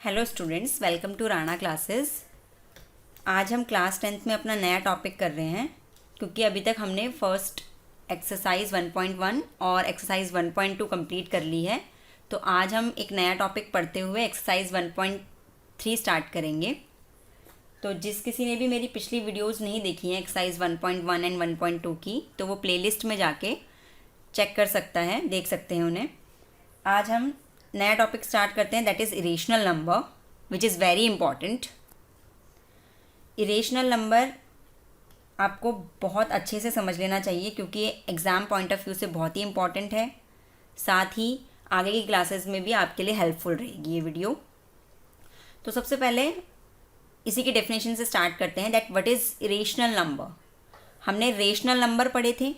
Hello students, welcome to Rana classes. आज हम class 10th में अपना नया टॉपिक कर रहे हैं क्योंकि अभी तक हमने फर्स्ट एक्सरसाइज 1.1 और एक्सरसाइज 1.2 कंप्लीट कर ली है। तो आज हम एक नया टॉपिक पढ़ते हुए एक्सरसाइज 1.3 स्टार्ट करेंगे। तो जिस किसी ने भी मेरी पिछली वीडियोज़ नहीं देखी हैं एक्सरसाइज 1.1 एंड 1.2 की, तो वो प्लेलिस्ट में जाके चेक कर सकता है, देख सकते हैं उन्हें। आज हम नया टॉपिक स्टार्ट करते हैं, that is irrational number, which is very important. Irrational number आपको बहुत अच्छे से समझ लेना चाहिए क्योंकि ये एग्ज़ाम पॉइंट ऑफ व्यू से बहुत ही इंपॉर्टेंट है। साथ ही आगे की क्लासेस में भी आपके लिए हेल्पफुल रहेगी ये वीडियो। तो सबसे पहले इसी की डेफिनेशन से स्टार्ट करते हैं, that what is irrational number. हमने रेशनल नंबर पढ़े थे।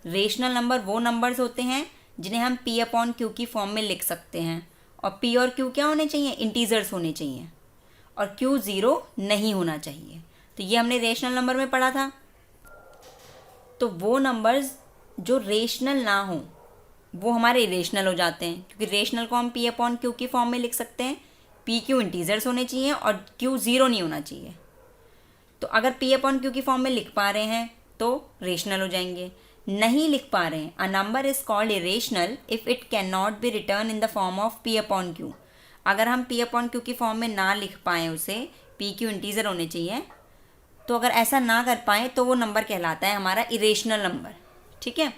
रेशनल नंबर वो नंबर्स होते हैं जिन्हें हम P अपॉन Q की फॉर्म में लिख सकते हैं, और P और Q क्या होने चाहिए, इंटीजर्स होने चाहिए, और Q ज़ीरो नहीं होना चाहिए। तो ये हमने रेशनल नंबर में पढ़ा था। तो वो नंबर्स जो रेशनल ना हो वो हमारे इरेशनल हो जाते हैं, क्योंकि रेशनल को हम P अपॉन Q की फॉर्म में लिख सकते हैं। P Q इंटीजर्स होने चाहिए और Q ज़ीरो नहीं होना चाहिए। तो अगर P अपॉन Q की फॉर्म में लिख पा रहे हैं तो रेशनल हो जाएंगे। नहीं लिख पा रहे हैं, a number is called irrational if it can not be return in the form of P upon Q। अगर हम P अपॉन Q की फॉर्म में ना लिख पाएँ उसे, P Q इंटीजर होने चाहिए, तो अगर ऐसा ना कर पाएँ तो वो नंबर कहलाता है हमारा इरेशनल नंबर। ठीक है,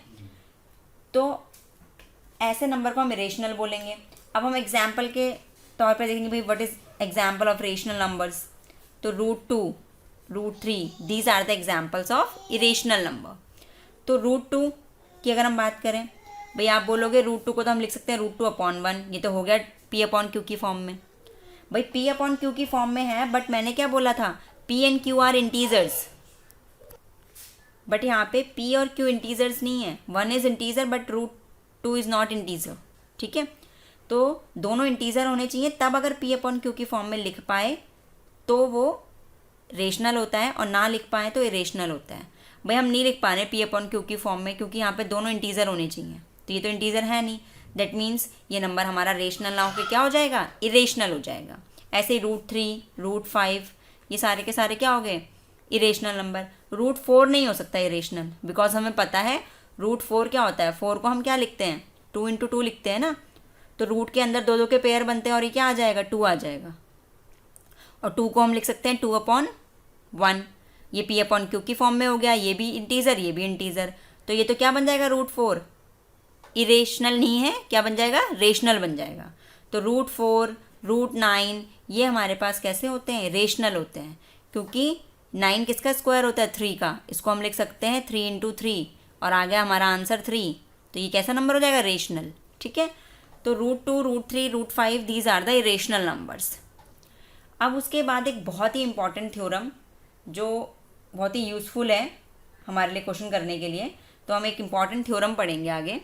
तो ऐसे नंबर को हम इरेशनल बोलेंगे। अब हम एग्जाम्पल के तौर पर देखेंगे, भाई what is example of rational numbers. तो √2, √3, these are the examples of irrational number. तो √2 की अगर हम बात करें, भाई आप बोलोगे √2 को तो हम लिख सकते हैं √2 अपॉन 1, ये तो हो गया P अपॉन Q की फॉर्म में। भाई P अपॉन Q की फॉर्म में है, बट मैंने क्या बोला था, P and Q are integers, बट यहाँ पे P और Q इंटीजर्स नहीं है। 1 is integer but √2 is not integer. ठीक है, तो दोनों इंटीजर होने चाहिए, तब अगर P अपॉन Q की फॉर्म में लिख पाए तो वो रेशनल होता है, और ना लिख पाए तो इरेशनल होता है। भाई हम नहीं लिख पा रहे P अपॉन Q की फॉर्म में क्योंकि यहाँ पे दोनों इंटीजर होने चाहिए, तो ये तो इंटीजर है नहीं। दैट मीन्स ये नंबर हमारा रेशनल ना होकर क्या हो जाएगा, इरेशनल हो जाएगा। ऐसे ही √3, √5, ये सारे के सारे क्या हो गए, इरेशनल नंबर। √4 नहीं हो सकता इरेशनल, बिकॉज हमें पता है √4 क्या होता है। 4 को हम क्या लिखते हैं, 2 × 2 लिखते हैं ना। तो रूट के अंदर दो दो के पेयर बनते हैं और ये क्या आ जाएगा, 2 आ जाएगा। और 2 को हम लिख सकते हैं 2 अपॉन 1। ये P अपॉन Q की फॉर्म में हो गया, ये भी इंटीजर, ये भी इंटीजर। तो ये तो क्या बन जाएगा, √4 इरेशनल नहीं है, क्या बन जाएगा, रेशनल बन जाएगा। तो √4, √9 ये हमारे पास कैसे होते हैं, रेशनल होते हैं, क्योंकि 9 किसका स्क्वायर होता है, 3 का। इसको हम लिख सकते हैं 3 × 3, और आ गया हमारा आंसर 3। तो ये कैसा नंबर हो जाएगा, रेशनल। ठीक है, तो √2, √3, √5 these are the irrational numbers. अब उसके बाद एक बहुत ही इंपॉर्टेंट थ्योरम जो बहुत ही यूज़फुल है हमारे लिए क्वेश्चन करने के लिए, तो हम एक इम्पॉर्टेंट थ्योरम पढ़ेंगे आगे।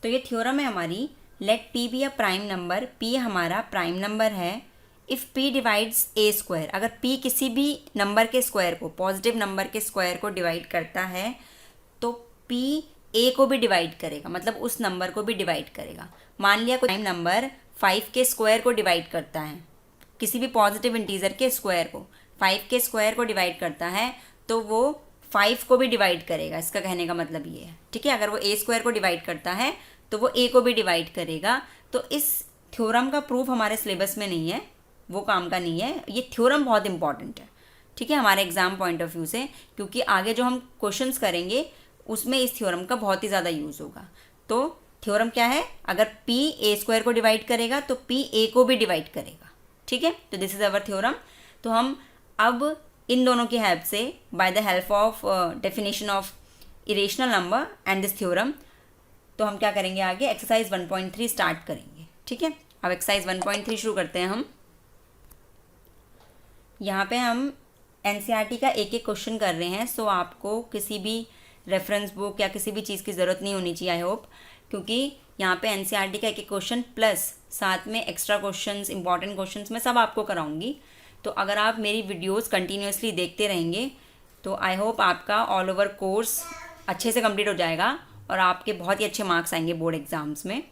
तो ये थ्योरम है हमारी, let P be a prime number, P हमारा प्राइम नंबर है, इफ़ P डिवाइड्स A²। अगर P किसी भी नंबर के स्क्वायर को, पॉजिटिव नंबर के स्क्वायर को डिवाइड करता है तो P A को भी डिवाइड करेगा, मतलब उस नंबर को भी डिवाइड करेगा। मान लिया कोई प्राइम नंबर 5 के स्क्वायर को डिवाइड करता है, किसी भी पॉजिटिव इंटीजर के स्क्वायर को, 5 के स्क्वायर को डिवाइड करता है, तो वो 5 को भी डिवाइड करेगा। इसका कहने का मतलब ये है। ठीक है, अगर वो A² को डिवाइड करता है तो वो A को भी डिवाइड करेगा। तो इस थ्योरम का प्रूफ हमारे सिलेबस में नहीं है, वो काम का नहीं है। ये थ्योरम बहुत इंपॉर्टेंट है, ठीक है, हमारे एग्जाम पॉइंट ऑफ व्यू से, क्योंकि आगे जो हम क्वेश्चंस करेंगे उसमें इस थ्योरम का बहुत ही ज़्यादा यूज़ होगा। तो थ्योरम क्या है, अगर P A² को डिवाइड करेगा तो P A को भी डिवाइड करेगा। ठीक है, तो दिस इज़ अवर थ्योरम। तो हम अब इन दोनों की हेल्प से, by the help of definition of irrational number and this theorem, तो हम क्या करेंगे आगे, एक्सरसाइज 1.3 स्टार्ट करेंगे। ठीक है, अब एक्सरसाइज 1.3 शुरू करते हैं हम। यहाँ पे हम NCERT का एक एक क्वेश्चन कर रहे हैं, सो आपको किसी भी रेफरेंस बुक या किसी भी चीज़ की ज़रूरत नहीं होनी चाहिए, आई होप, क्योंकि यहाँ पे NCERT का एक एक क्वेश्चन प्लस साथ में एक्स्ट्रा क्वेश्चंस, इंपॉर्टेंट क्वेश्चंस मैं सब आपको कराऊंगी। तो अगर आप मेरी वीडियोस कंटिन्यूसली देखते रहेंगे तो आई होप आपका ऑल ओवर कोर्स अच्छे से कंप्लीट हो जाएगा और आपके बहुत ही अच्छे मार्क्स आएंगे बोर्ड एग्ज़ाम्स में।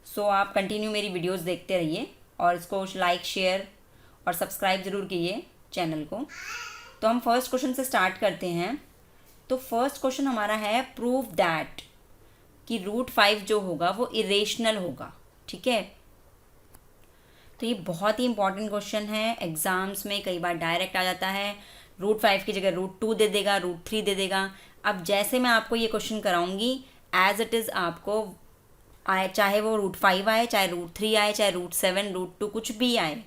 सो आप कंटिन्यू मेरी वीडियोस देखते रहिए। और इसको लाइक शेयर और सब्सक्राइब ज़रूर कीजिए चैनल को। तो हम फर्स्ट क्वेश्चन से स्टार्ट करते हैं। तो फर्स्ट क्वेश्चन हमारा है प्रूव दैट कि √5 जो होगा वो इरेशनल होगा। ठीक है, तो ये बहुत ही इंपॉर्टेंट क्वेश्चन है। एग्जाम्स में कई बार डायरेक्ट आ जाता है, √5 की जगह √2 दे देगा, √3 दे देगा। अब जैसे मैं आपको ये क्वेश्चन कराऊंगी एज इट इज़ आपको आए, चाहे वो √5 आए, चाहे √3 आए, चाहे √7, √2 कुछ भी आए,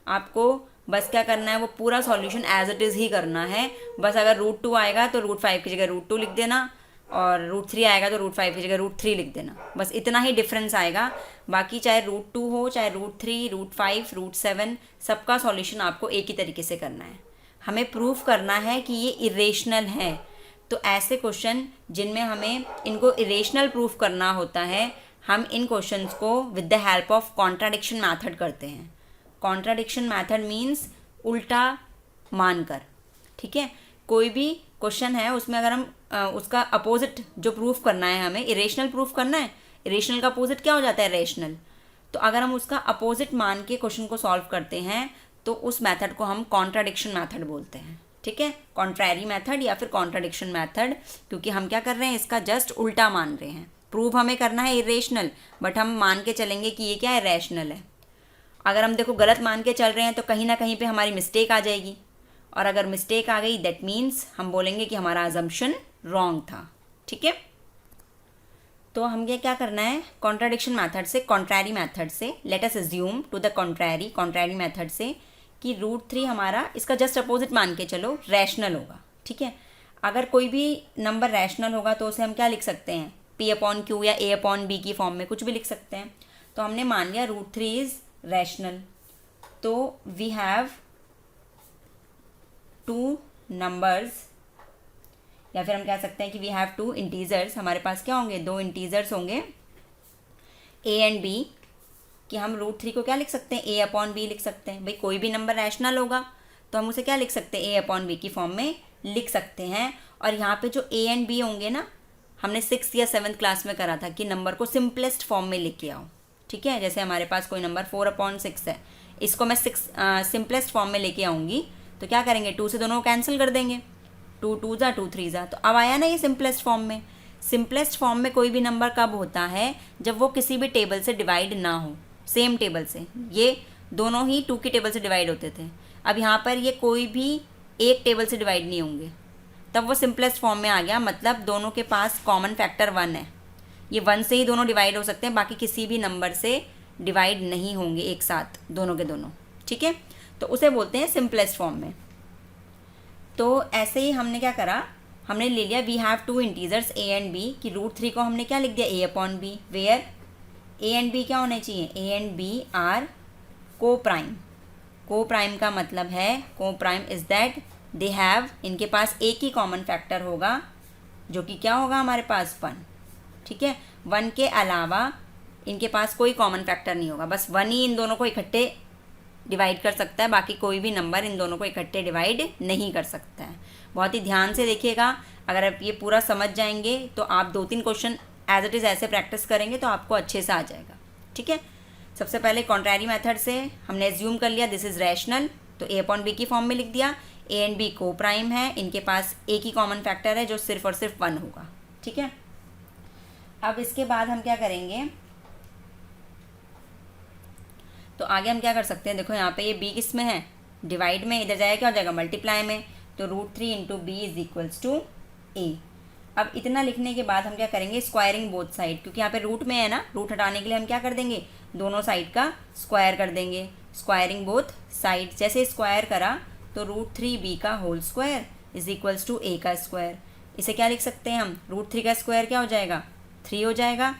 आपको बस क्या करना है, वो पूरा सॉल्यूशन एज इट इज़ ही करना है। बस अगर √2 आएगा तो √5 की जगह √2 लिख देना, और √3 आएगा तो √5 की जगह √3 लिख देना। बस इतना ही डिफरेंस आएगा। बाकी चाहे √2 हो, चाहे √3, √5, √7, सबका सॉल्यूशन आपको एक ही तरीके से करना है। हमें प्रूफ करना है कि ये इरेशनल है। तो ऐसे क्वेश्चन जिनमें हमें इनको इरेशनल प्रूफ करना होता है, हम इन क्वेश्चंस को with the help of contradiction method करते हैं। कॉन्ट्राडिक्शन मेथड मीन्स उल्टा मानकर। ठीक है, कोई भी क्वेश्चन है उसमें अगर हम उसका अपोजिट जो प्रूफ करना है, हमें इरेशनल प्रूफ करना है। इरेशनल का अपोजिट क्या हो जाता है, रेशनल। तो अगर हम उसका अपोजिट मान के क्वेश्चन को सॉल्व करते हैं तो उस मेथड को हम कॉन्ट्राडिक्शन मेथड बोलते हैं। ठीक है, कॉन्ट्रैरी मेथड या फिर कॉन्ट्राडिक्शन मेथड, क्योंकि हम क्या कर रहे हैं, इसका जस्ट उल्टा मान रहे हैं। प्रूव हमें करना है इरेशनल, बट हम मान के चलेंगे कि ये क्या है, रैशनल है। अगर हम देखो गलत मान के चल रहे हैं तो कहीं ना कहीं पे हमारी मिस्टेक आ जाएगी, और अगर मिस्टेक आ गई दैट मीन्स हम बोलेंगे कि हमारा अजम्पशन रॉन्ग था। ठीक है, तो हम ये क्या करना है, कॉन्ट्राडिक्शन मेथड से, कॉन्ट्रैरी मेथड से, let us assume to the contrary method से कि √3 हमारा, इसका जस्ट अपोजिट मान के चलो, रैशनल होगा। ठीक है, अगर कोई भी नंबर रैशनल होगा तो उसे हम क्या लिख सकते हैं, P/Q या A/B की फॉर्म में कुछ भी लिख सकते हैं। तो हमने मान लिया √3 इज रैशनल, तो वी हैव 2 नंबर्स, या फिर हम कह सकते हैं कि वी हैव 2 इंटीजर्स। हमारे पास क्या होंगे, 2 इंटीजर्स होंगे A एंड B, कि हम √3 को क्या लिख सकते हैं, A/B लिख सकते हैं। भाई कोई भी नंबर रैशनल होगा तो हम उसे क्या लिख सकते हैं, A/B की फॉर्म में लिख सकते हैं। और यहाँ पे जो A एंड B होंगे ना, हमने 6th या 7th क्लास में करा था कि नंबर को सिंपलेस्ट फॉर्म में लेके आओ। ठीक है, जैसे हमारे पास कोई नंबर 4/6 है, इसको मैं सिंपलेस्ट फॉर्म में लेके आऊँगी तो क्या करेंगे, 2 से दोनों को कैंसिल कर देंगे, 2 2 जा 2 3 जा, तो अब आया ना ये सिंपलेस्ट फॉर्म में। सिंपलेस्ट फॉर्म में कोई भी नंबर कब होता है, जब वो किसी भी टेबल से डिवाइड ना हो, सेम टेबल से। ये दोनों ही 2 की टेबल से डिवाइड होते थे। अब यहाँ पर ये कोई भी एक टेबल से डिवाइड नहीं होंगे, तब वो सिंपलेस्ट फॉर्म में आ गया। मतलब दोनों के पास कॉमन फैक्टर 1 है, ये 1 से ही दोनों डिवाइड हो सकते हैं, बाकी किसी भी नंबर से डिवाइड नहीं होंगे एक साथ दोनों के दोनों। ठीक है, तो उसे बोलते हैं सिंपलेस्ट फॉर्म में। तो ऐसे ही हमने क्या करा, हमने ले लिया we have 2 integers A and B, कि √3 को हमने क्या लिख दिया, A/B, where A and B क्या होने चाहिए, A एंड B आर को प्राइम। को प्राइम का मतलब है, को prime is that they have, इनके पास एक ही कॉमन फैक्टर होगा, जो कि क्या होगा हमारे पास 1। ठीक है, 1 के अलावा इनके पास कोई कॉमन फैक्टर नहीं होगा, बस 1 ही इन दोनों को इकट्ठे डिवाइड कर सकता है, बाकी कोई भी नंबर इन दोनों को इकट्ठे डिवाइड नहीं कर सकता है। बहुत ही ध्यान से देखिएगा, अगर आप ये पूरा समझ जाएंगे तो आप 2-3 क्वेश्चन एज इट इज़ ऐसे प्रैक्टिस करेंगे तो आपको अच्छे से आ जाएगा। ठीक है, सबसे पहले कॉन्ट्रैरी मेथड से हमने एज्यूम कर लिया दिस इज़ रैशनल, तो A/B की फॉर्म में लिख दिया। A एंड B को प्राइम है, इनके पास एक ही कॉमन फैक्टर है जो सिर्फ और सिर्फ 1 होगा। ठीक है, अब इसके बाद हम क्या करेंगे, तो आगे हम क्या कर सकते हैं, देखो यहाँ पे ये B किस में है, डिवाइड में, इधर जाएगा क्या हो जाएगा, मल्टीप्लाई में, तो √3 into B is equals to A। अब इतना लिखने के बाद हम क्या करेंगे, स्क्वायरिंग बोथ साइड, क्योंकि यहाँ पे रूट में है ना, रूट हटाने के लिए हम क्या कर देंगे, दोनों साइड का स्क्वायर कर देंगे। स्क्वायरिंग बोथ साइड, जैसे स्क्वायर करा तो √3B का whole square is equals to A का स्क्वायर। इसे क्या लिख सकते हैं हम, √3 का स्क्वायर क्या हो जाएगा, 3 हो जाएगा,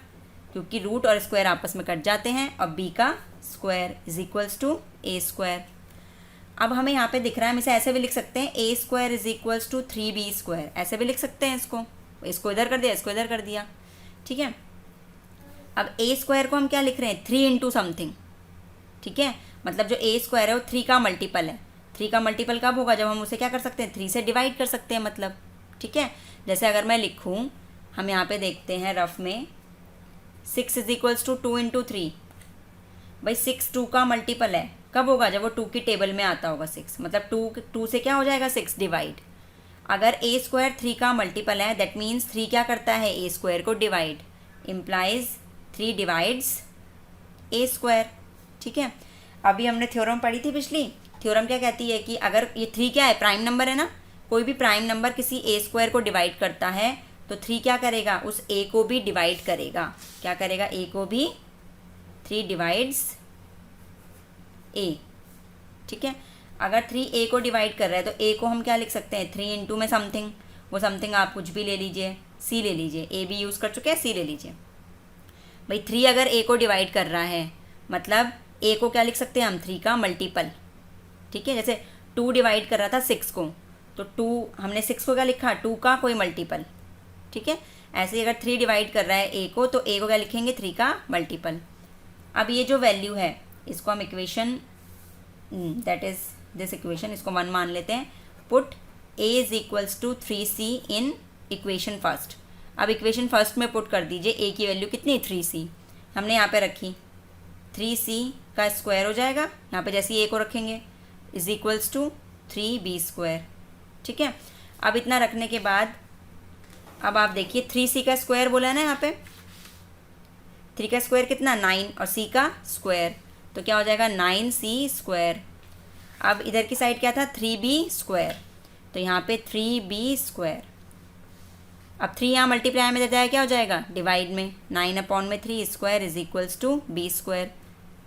क्योंकि रूट और स्क्वायर आपस में कट जाते हैं। और B का square is equals to A square. अब हमें यहाँ पे दिख रहा है, हम इसे ऐसे भी लिख सकते हैं, A square is equals to 3B square, ऐसे भी लिख सकते हैं इसको इधर कर दिया, इसको इधर कर दिया। ठीक है, अब A स्क्वायर को हम क्या लिख रहे हैं, 3 इंटू समथिंग। ठीक है, मतलब जो A स्क्वायर है वो 3 का मल्टीपल है। 3 का मल्टीपल कब होगा, जब हम उसे क्या कर सकते हैं, 3 से डिवाइड कर सकते हैं मतलब। ठीक है, जैसे अगर मैं लिखूँ, हम यहाँ पे देखते हैं रफ में, 6 इज इक्वल्स टू 2 इंटू 3, भाई 6 2 का मल्टीपल है, कब होगा? जब वो 2 की टेबल में आता होगा 6, मतलब 2 से क्या हो जाएगा 6 डिवाइड। अगर ए स्क्वायर 3 का मल्टीपल है दैट मीन्स 3 क्या करता है ए स्क्वायर को डिवाइड, इम्प्लाइज 3 डिवाइड्स ए स्क्वायर। ठीक है, अभी हमने थ्योरम पढ़ी थी पिछली, थ्योरम क्या कहती है कि अगर ये 3 क्या है, प्राइम नंबर है ना, कोई भी प्राइम नंबर किसी ए स्क्वायर को डिवाइड करता है तो 3 क्या करेगा, उस ए को भी डिवाइड करेगा। क्या करेगा? ए को भी 3 डिवाइड्स ए। ठीक है, अगर 3 ए को डिवाइड कर रहा है तो ए को हम क्या लिख सकते हैं, 3 इंटू में समथिंग, वो समथिंग आप कुछ भी ले लीजिए, सी ले लीजिए, ए भी यूज़ कर चुके हैं, सी ले लीजिए। भाई 3 अगर ए को डिवाइड कर रहा है मतलब ए को क्या लिख सकते हैं हम, 3 का मल्टीपल। ठीक है, जैसे 2 डिवाइड कर रहा था 6 को, तो 2 हमने 6 को क्या लिखा, 2 का कोई मल्टीपल। ठीक है, ऐसे ही अगर 3 डिवाइड कर रहा है ए को, तो ए को क्या लिखेंगे, 3 का मल्टीपल। अब ये जो वैल्यू है इसको हम equation, that is this equation, इसको 1 मान लेते हैं। Put a is equals to 3c in equation first. अब इक्वेशन फर्स्ट में पुट कर दीजिए, a की वैल्यू कितनी, 3c हमने यहाँ पे रखी, 3c का स्क्वायर हो जाएगा, यहाँ पे जैसे ही a को रखेंगे, is equals to 3b square. ठीक है, अब इतना रखने के बाद अब आप देखिए 3c का स्क्वायर बोला है ना, यहाँ पे 3 का स्क्वायर कितना, 9, और c का स्क्वायर तो क्या हो जाएगा, 9c स्क्वायर। अब इधर की साइड क्या था, 3b स्क्वायर, तो यहाँ पे 3b स्क्वायर। अब 3 यहाँ मल्टीप्लाई में जाएगा, क्या हो जाएगा, डिवाइड में, 9/3 square is equals to b square.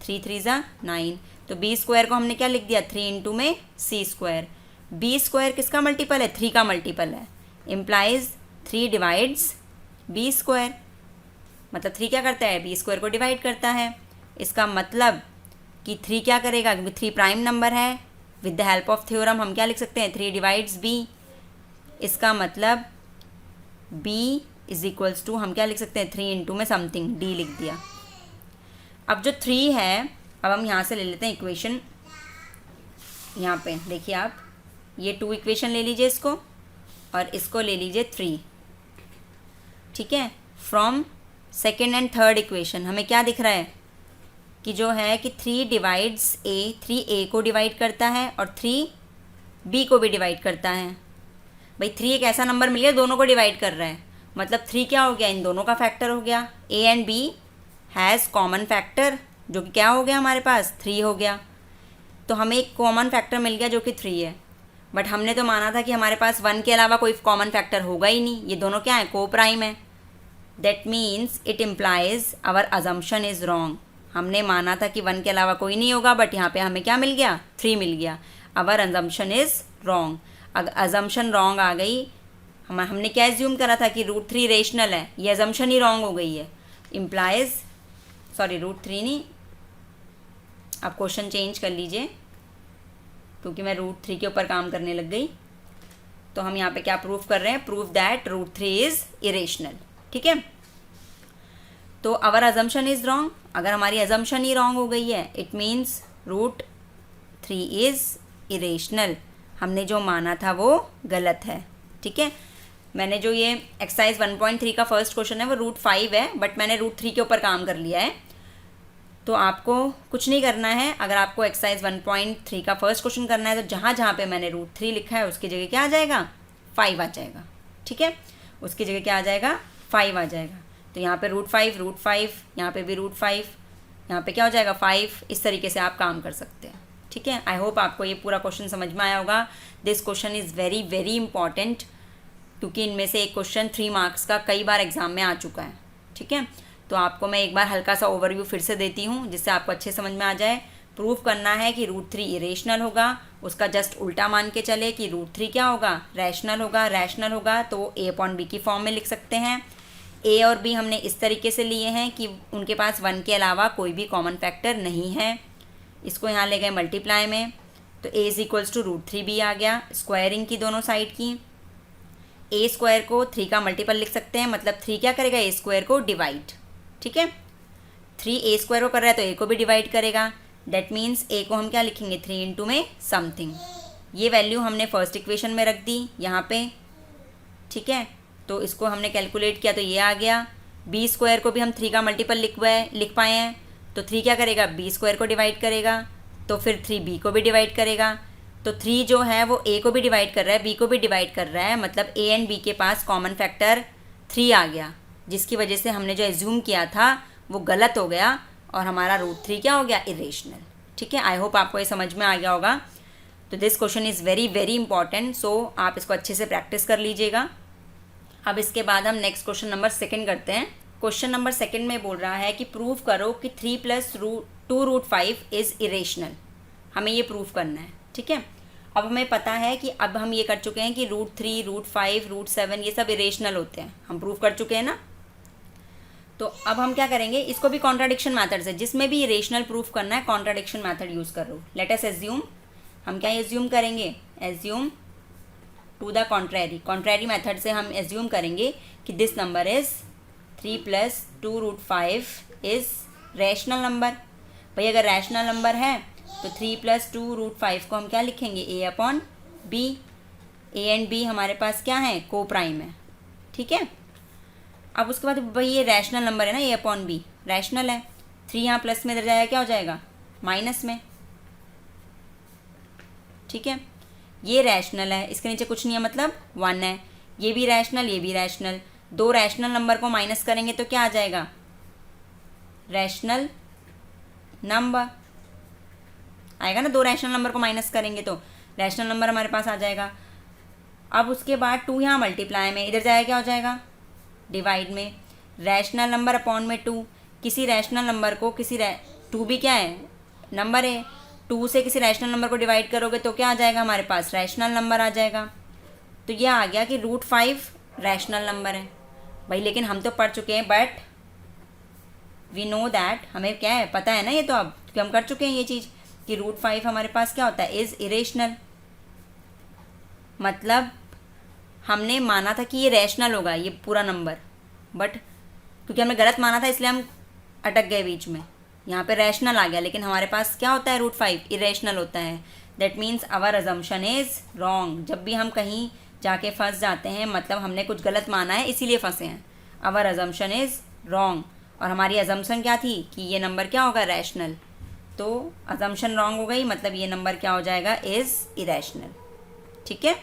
3 3 ज़ा 9, तो b स्क्वायर को हमने क्या लिख दिया, 3 इंटू में c स्क्वायर। b स्क्वायर किसका मल्टीपल है, 3 का मल्टीपल है, इम्प्लाइज 3 डिवाइड्स b स्क्वायर, मतलब 3 क्या करता है, b स्क्वायर को डिवाइड करता है। इसका मतलब कि 3 क्या करेगा, क्योंकि 3 प्राइम नंबर है, with the help of theorem हम क्या लिख सकते हैं, 3 डिवाइड्स b। इसका मतलब b इज इक्वल्स टू हम क्या लिख सकते हैं, 3 इंटू में समथिंग, d लिख दिया। अब जो 3 है, अब हम यहाँ से ले लेते हैं इक्वेशन, यहाँ पे देखिए आप, ये 2 इक्वेशन ले लीजिए इसको, और इसको ले लीजिए 3। ठीक है, from second and third equation हमें क्या दिख रहा है कि जो है कि 3 डिवाइड्स a, 3a को डिवाइड करता है और 3b को भी डिवाइड करता है। भाई 3 एक ऐसा नंबर मिल गया दोनों को डिवाइड कर रहा है, मतलब 3 क्या हो गया, इन दोनों का फैक्टर हो गया। a and b has common factor, जो कि क्या हो गया हमारे पास, 3 हो गया। तो हमें एक कॉमन फैक्टर मिल गया जो कि 3 है, बट हमने तो माना था कि हमारे पास 1 के अलावा कोई कॉमन फैक्टर होगा ही नहीं, ये दोनों क्या है, को प्राइम है। That means it implies our assumption is wrong. हमने माना था कि 1 के अलावा कोई नहीं होगा, बट यहाँ पे हमें क्या मिल गया, 3 मिल गया। Our assumption is wrong. अगर अजम्पशन रॉन्ग आ गई, हमने क्या एज्यूम करा था कि √3 रेशनल है, ये अजम्पशन ही रॉन्ग हो गई है। इम्प्लाइज, सॉरी √3 नहीं, आप क्वेश्चन चेंज कर लीजिए, क्योंकि मैं √3 के ऊपर काम करने लग गई। तो हम यहाँ पे क्या प्रूफ कर रहे हैं, प्रूफ दैट √3 इज़ इरेशनल। ठीक है, तो आवर अजम्पशन इज़ रॉन्ग। अगर हमारी अजम्पशन ही रॉन्ग हो गई है, इट मीन्स √3 इज़ इरेशनल। हमने जो माना था वो गलत है। ठीक है, मैंने जो ये एक्सरसाइज 1.3 का फर्स्ट क्वेश्चन है वो √5 है, बट मैंने √3 के ऊपर काम कर लिया है। तो आपको कुछ नहीं करना है, अगर आपको एक्सरसाइज 1.3 का फर्स्ट क्वेश्चन करना है तो जहाँ जहाँ पे मैंने √3 लिखा है उसकी जगह क्या आ जाएगा, 5 आ जाएगा। ठीक है, उसकी जगह क्या आ जाएगा, 5 आ जाएगा। तो यहाँ पे √5, यहाँ पे भी √5, यहाँ पे क्या हो जाएगा, 5। इस तरीके से आप काम कर सकते हैं। ठीक है, आई होप आपको ये पूरा क्वेश्चन समझ में आया होगा। This question is very very important, क्योंकि इनमें से एक क्वेश्चन 3 मार्क्स का कई बार एग्जाम में आ चुका है। ठीक है, तो आपको मैं एक बार हल्का सा ओवरव्यू फिर से देती हूँ, जिससे आपको अच्छे समझ में आ जाए। प्रूफ करना है कि √3 इरेशनल होगा, उसका जस्ट उल्टा मान के चले कि √3 क्या होगा, रैशनल होगा। रैशनल होगा तो a/b की फॉर्म में लिख सकते हैं। a और b हमने इस तरीके से लिए हैं कि उनके पास 1 के अलावा कोई भी कॉमन फैक्टर नहीं है। इसको यहाँ ले गए मल्टीप्लाई में, तो a is equals to √3b आ गया, स्क्वायरिंग की दोनों साइड की। a स्क्वायर को 3 का मल्टीपल लिख सकते हैं, मतलब 3 क्या करेगा, a स्क्वायर को डिवाइड। ठीक है, 3 a स्क्वायर को कर रहा है तो a को भी डिवाइड करेगा। दैट मीन्स a को हम क्या लिखेंगे, 3 इंटू में समथिंग। ये वैल्यू हमने फर्स्ट इक्वेशन में रख दी यहाँ पे। ठीक है, तो इसको हमने कैलकुलेट किया तो ये आ गया। b स्क्वायर को भी हम 3 का मल्टीपल लिख पाए हैं, तो 3 क्या करेगा, बी स्क्वायर को डिवाइड करेगा, तो फिर 3 बी को भी डिवाइड करेगा। तो 3 जो है वो ए को भी डिवाइड कर रहा है, बी को भी डिवाइड कर रहा है, मतलब ए एंड बी के पास कॉमन फैक्टर 3 आ गया, जिसकी वजह से हमने जो एज्यूम किया था वो गलत हो गया और हमारा √3 क्या हो गया, इरेशनल। ठीक है, आई होप आपको ये समझ में आ गया होगा। तो this question is very very important, so आप इसको अच्छे से प्रैक्टिस कर लीजिएगा। अब इसके बाद हम नेक्स्ट क्वेश्चन नंबर 2 करते हैं। क्वेश्चन नंबर 2 में बोल रहा है कि प्रूव करो कि 3 + 2√5 इज़ इरेशनल। हमें ये प्रूव करना है। ठीक है, अब हमें पता है कि अब हम ये कर चुके हैं कि √3, √5, √7 ये सब इरेशनल होते हैं, हम प्रूव कर चुके हैं ना। तो अब हम क्या करेंगे, इसको भी कॉन्ट्राडिक्शन मैथड से, जिसमें भी इरेशनल प्रूफ करना है कॉन्ट्राडिक्शन मैथड यूज़ करो। लेट अस एज्यूम, हम क्या एज्यूम करेंगे, assume to the contrary method से हम एज्यूम करेंगे कि this number is 3 + 2√5 is rational number. भाई अगर रैशनल नंबर है तो 3 + 2√5 को हम क्या लिखेंगे, a/b। ए एंड बी हमारे पास क्या है, को प्राइम है। ठीक है, अब उसके बाद भाई ये रैशनल नंबर है ना, a/b रैशनल है। 3 यहाँ प्लस में इधर जाएगा, क्या हो जाएगा, माइनस में। ठीक है, ये रैशनल है, इसके नीचे कुछ नहीं है, मतलब 1 है। ये भी रैशनल, ये भी रैशनल। 2 रैशनल नंबर को माइनस करेंगे तो क्या आ जाएगा, रैशनल नंबर आएगा ना। 2 रैशनल नंबर को माइनस करेंगे तो रैशनल नंबर हमारे पास आ जाएगा। अब उसके बाद 2 यहाँ मल्टीप्लाई में, इधर जाएगा क्या हो जाएगा, डिवाइड में। रैशनल नंबर अपॉन में 2, किसी रैशनल नंबर को 2 भी क्या है, नंबर है, 2 से किसी रैशनल नंबर को डिवाइड करोगे तो क्या आ जाएगा हमारे पास, रैशनल नंबर आ जाएगा। तो ये आ गया कि √5 रैशनल नंबर है। भाई लेकिन हम तो पढ़ चुके हैं, बट वी नो दैट, हमें क्या है, पता है ना ये तो, अब कि हम कर चुके हैं ये चीज़ कि √5 हमारे पास क्या होता है, इज़ इरेशनल। मतलब हमने माना था कि ये रैशनल होगा, ये पूरा नंबर, बट क्योंकि हमने गलत माना था इसलिए हम अटक गए बीच में। यहाँ पे रैशनल आ गया, लेकिन हमारे पास क्या होता है, √5 इरेशनल होता है। That means our assumption is wrong. जब भी हम कहीं जाके फंस जाते हैं, मतलब हमने कुछ गलत माना है इसीलिए फंसे हैं। आवर अजम्पशन इज़ रॉन्ग, और हमारी अजम्पशन क्या थी कि ये नंबर क्या होगा, रैशनल। तो अजम्पशन रॉन्ग हो गई, मतलब ये नंबर क्या हो जाएगा, इज़ इरेशनल। ठीक है,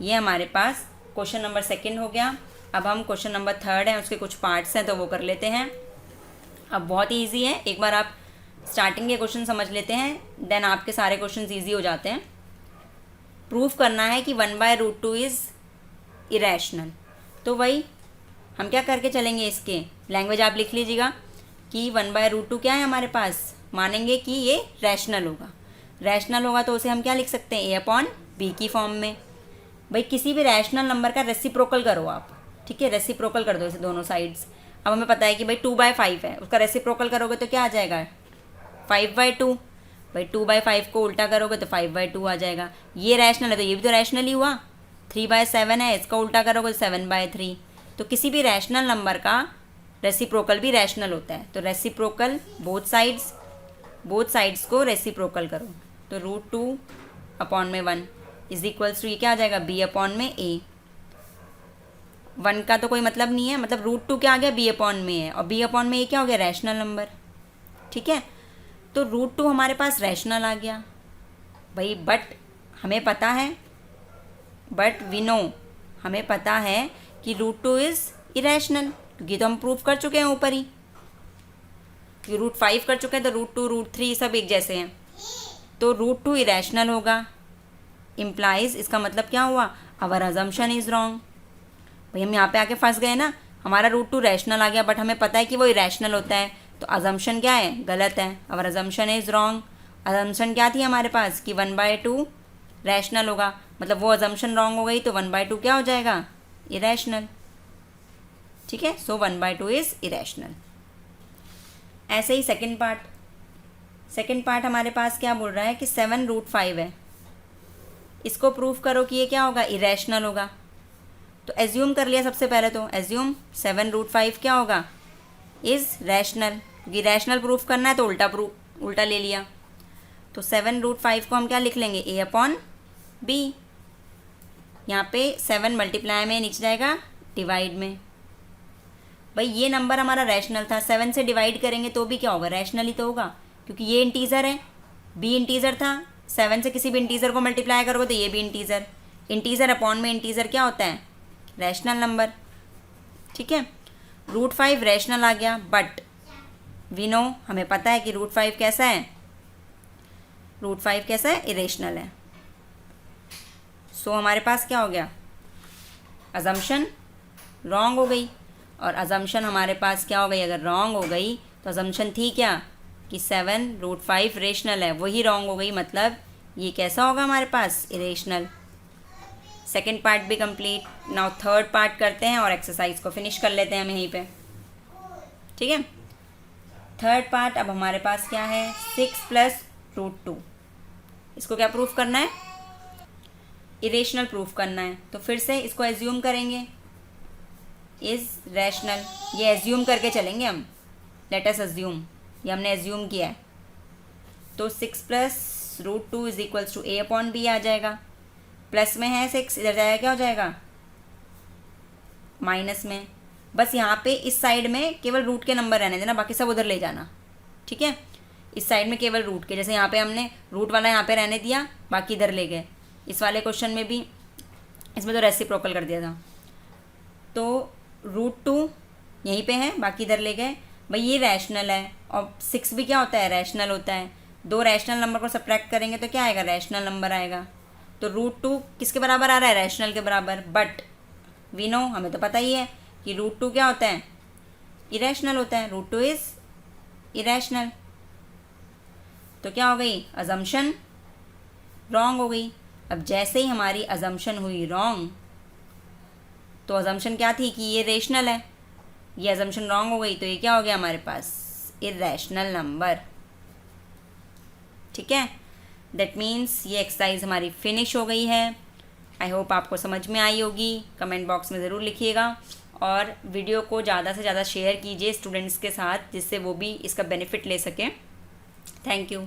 ये हमारे पास क्वेश्चन नंबर 2 हो गया। अब हम क्वेश्चन नंबर 3 है, उसके कुछ पार्ट्स हैं तो वो कर लेते हैं। अब बहुत ही ईजी है, एक बार आप स्टार्टिंग के क्वेश्चन समझ लेते हैं, देन आपके सारे क्वेश्चन ईजी हो जाते हैं। प्रूफ करना है कि 1/√2 इज़ इरेशनल। तो वही हम क्या करके चलेंगे, इसके लैंग्वेज आप लिख लीजिएगा कि 1/√2 क्या है हमारे पास, मानेंगे कि ये रैशनल होगा। रैशनल होगा तो उसे हम क्या लिख सकते हैं, a/b की फॉर्म में। भाई किसी भी रैशनल नंबर का रेसिप्रोकल करो आप। ठीक है, रेसिप्रोकल कर दो इसे दोनों साइड्स। अब हमें पता है कि भाई 2/5 है, उसका रेसिप्रोकल करोगे तो क्या आ जाएगा, 5/2। भाई 2/5 को उल्टा करोगे तो 5/2 आ जाएगा। ये रैशनल है तो ये भी तो रैशनल ही हुआ। 3/7 है, इसका उल्टा करोगे तो 7/3। तो किसी भी रैशनल नंबर का रेसिप्रोकल भी रैशनल होता है। तो रेसिप्रोकल बोथ साइड्स को रेसिप्रोकल करो। तो √2/1 इज इक्वल्स टू ये क्या आ जाएगा, b/a। 1 का तो कोई मतलब नहीं है, मतलब √2 क्या आ गया, b/में है, और b/में क्या हो गया, रैशनल नंबर। ठीक है, तो √2 हमारे पास रैशनल आ गया भाई। बट हमें पता है, बट वी नो, हमें पता है कि √2 इज़ इरेशनल, क्योंकि तो हम प्रूफ कर चुके हैं ऊपर ही कि √5 कर चुके हैं, तो √2 √3 सब एक जैसे हैं। तो √2 इरेशनल होगा, इम्प्लाइज, इसका मतलब क्या हुआ, आवर अजम्पशन इज़ रॉन्ग। भाई हम यहाँ पे आके फंस गए ना, हमारा √2 रैशनल आ गया, बट हमें पता है कि वो इरेशनल होता है, तो अजम्पशन क्या है, गलत है। Our assumption is wrong. Assumption क्या थी हमारे पास कि 1/2 रैशनल होगा, मतलब वो अजम्पशन रॉन्ग हो गई, तो 1/2 क्या हो जाएगा, इरेशनल। ठीक है, सो 1/2 इज़ इरेशनल। ऐसे ही सेकंड पार्ट हमारे पास क्या बोल रहा है कि 7√5 है, इसको प्रूफ करो कि ये क्या होगा, इरेशनल होगा। तो एज्यूम कर लिया सबसे पहले, तो एज्यूम 7√5 क्या होगा, इज़ रैशनल, क्योंकि रैशनल प्रूफ करना है तो उल्टा ले लिया। तो 7√5 को हम क्या लिख लेंगे, a/b। यहाँ पे 7 मल्टीप्लाई में नीचे जाएगा डिवाइड में, भाई ये नंबर हमारा रैशनल था, 7 से डिवाइड करेंगे तो भी क्या होगा, रैशनल ही तो होगा, क्योंकि ये इंटीज़र है, बी इंटीज़र था, 7 से किसी भी इंटीज़र को मल्टीप्लाई करोगे तो ये भी इंटीज़र, इंटीज़र अपॉन में इंटीज़र क्या होता है, रैशनल नंबर। ठीक है, √5 रैशनल आ गया, बट वी नो, हमें पता है कि √5 कैसा है, √5 कैसा है, इरेशनल है। सो हमारे पास क्या हो गया, अजम्पशन रॉन्ग हो गई, और अजम्पशन हमारे पास क्या हो गई, अगर रॉन्ग हो गई तो अजम्पशन थी क्या कि 7√5 रेशनल है, वही रॉन्ग हो गई, मतलब ये कैसा होगा हमारे पास, इरेशनल। सेकेंड पार्ट भी कंप्लीट। नाउ थर्ड पार्ट करते हैं और एक्सरसाइज को फिनिश कर लेते हैं हम यहीं पे। ठीक है, थर्ड पार्ट अब हमारे पास क्या है, 6 + √2, इसको क्या प्रूफ करना है, इरेशनल प्रूफ करना है। तो फिर से इसको एज्यूम करेंगे, इज़ रैशनल, ये एज्यूम करके चलेंगे हम, लेट अस एज्यूम, ये हमने एज्यूम किया है। तो 6 + √2 = a/b आ जाएगा, प्लस में है 6, इधर जाएगा क्या हो जाएगा, माइनस में। बस यहाँ पे इस साइड में केवल रूट के नंबर रहने देना, बाकी सब उधर ले जाना। ठीक है, इस साइड में केवल रूट के, जैसे यहाँ पे हमने रूट वाला यहाँ पे रहने दिया, बाकी इधर ले गए। इस वाले क्वेश्चन में भी, इसमें तो रेसिप्रोकल कर दिया था, तो √2 यहीं पे है, बाकी इधर ले गए। भाई ये रैशनल है, और 6 भी क्या होता है, रैशनल होता है। दो रैशनल नंबर को सब्ट्रैक्ट करेंगे तो क्या आएगा, रैशनल नंबर आएगा। तो √2 किसके बराबर आ रहा है, रैशनल के बराबर, बट वी नो, हमें तो पता ही है कि √2 क्या होता है, इरेशनल होता है, √2 इज़ इरेशनल। तो क्या हो गई, अजम्पशन रॉन्ग हो गई। अब जैसे ही हमारी अजम्पशन हुई रॉन्ग, तो अजम्पशन क्या थी कि ये रेशनल है, ये अजम्पशन रॉन्ग हो गई, तो ये क्या हो गया हमारे पास, इरेशनल नंबर। ठीक है, दैट मीन्स ये एक्सरसाइज हमारी फिनिश हो गई है। आई होप आपको समझ में आई होगी, कमेंट बॉक्स में ज़रूर लिखिएगा, और वीडियो को ज़्यादा से ज़्यादा शेयर कीजिए स्टूडेंट्स के साथ, जिससे वो भी इसका बेनिफिट ले सकें। Thank you.